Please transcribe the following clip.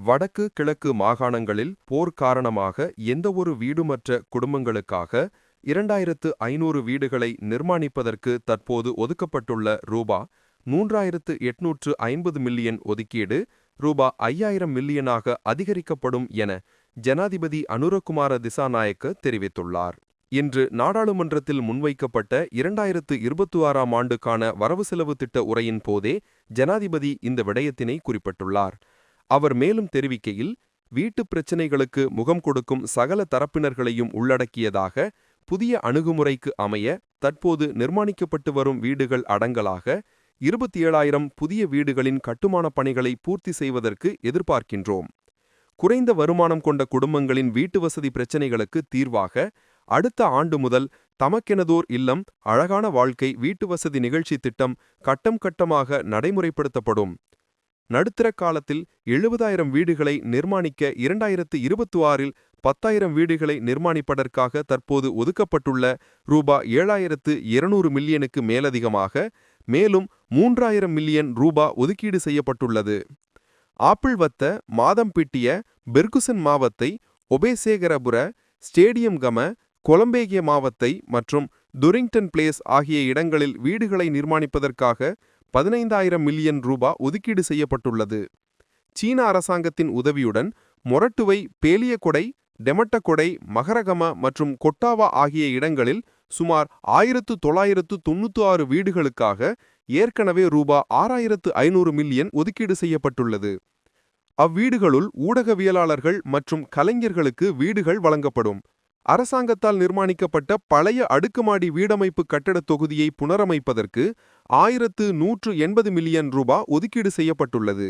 வடக்கு கிழக்கு மாகாணங்களில் போர் காரணமாக எந்தவொரு வீடுமற்ற குடும்பங்களுக்காக 2500 வீடுகளை நிர்மாணிப்பதற்கு தற்போது ஒதுக்கப்பட்டுள்ள ரூபா 3850 மில்லியன் ஒதுக்கீடு ரூபா 5000 மில்லியனாக அதிகரிக்கப்படும் என ஜனாதிபதி அனுரகுமார திசாநாயக்க தெரிவித்துள்ளார். இன்று நாடாளுமன்றத்தில் முன்வைக்கப்பட்ட 2026ஆம் ஆண்டுக்கான வரவு செலவு திட்ட உரையின் போதே ஜனாதிபதி இந்த விடயத்தினை குறிப்பிட்டுள்ளார். அவர் மேலும் தெரிவிக்கையில், வீட்டுப் பிரச்சினைகளுக்கு முகம் கொடுக்கும் சகல தரப்பினர்களையும் உள்ளடக்கியதாக புதிய அணுகுமுறைக்கு அமைய தற்போது நிர்மாணிக்கப்பட்டு வரும் வீடுகள் அடங்கலாக 27,000 புதிய வீடுகளின் கட்டுமானப் பணிகளை பூர்த்தி செய்வதற்கு எதிர்பார்க்கின்றோம். குறைந்த வருமானம் கொண்ட குடும்பங்களின் வீட்டுவசதி பிரச்சினைகளுக்கு தீர்வாக அடுத்த ஆண்டு முதல் தமக்கெனதோர் இல்லம் அழகான வாழ்க்கை வீட்டுவசதி நிகழ்ச்சி திட்டம் கட்டம் கட்டமாக நடைமுறைப்படுத்தப்படும். நடுத்தர காலத்தில் 70,000 வீடுகளை நிர்மாணிக்க 2026இல் 10,000 வீடுகளை நிர்மாணிப்பதற்காக தற்போது ஒதுக்கப்பட்டுள்ள ரூபா 7,200 மில்லியனுக்கு மேலதிகமாக மேலும் 3,000 மில்லியன் ரூபா ஒதுக்கீடு செய்யப்பட்டுள்ளது. ஆப்பிள்வத்த மாதம்பிட்டிய பெர்குசன் மாவத்தை ஒபேசேகரபுர ஸ்டேடியம் கம கொலம்பேகிய மாவத்தை மற்றும் துரிங்டன் பிளேஸ் ஆகிய இடங்களில் வீடுகளை நிர்மாணிப்பதற்காக 15,000 மில்லியன் ரூபா ஒதுக்கீடு செய்யப்பட்டுள்ளது. சீன அரசாங்கத்தின் உதவியுடன் மொரட்டுவை பேலியகொடை டெமட்டகொடை மகரகம மற்றும் கொட்டாவா ஆகிய இடங்களில் சுமார் 1996 வீடுகளுக்காக ஏற்கனவே ரூபா 6,500 மில்லியன் ஒதுக்கீடு செய்யப்பட்டுள்ளது. அவ்வீடுகளுள் ஊடகவியலாளர்கள் மற்றும் கலைஞர்களுக்கு வீடுகள் வழங்கப்படும். அரசாங்கத்தால் நிர்மாணிக்கப்பட்ட பழைய அடுக்குமாடி வீடமைப்பு கட்டடத் தொகுதியை புனரமைப்பதற்கு 1,180 மில்லியன் ரூபா ஒதுக்கீடு செய்யப்பட்டுள்ளது.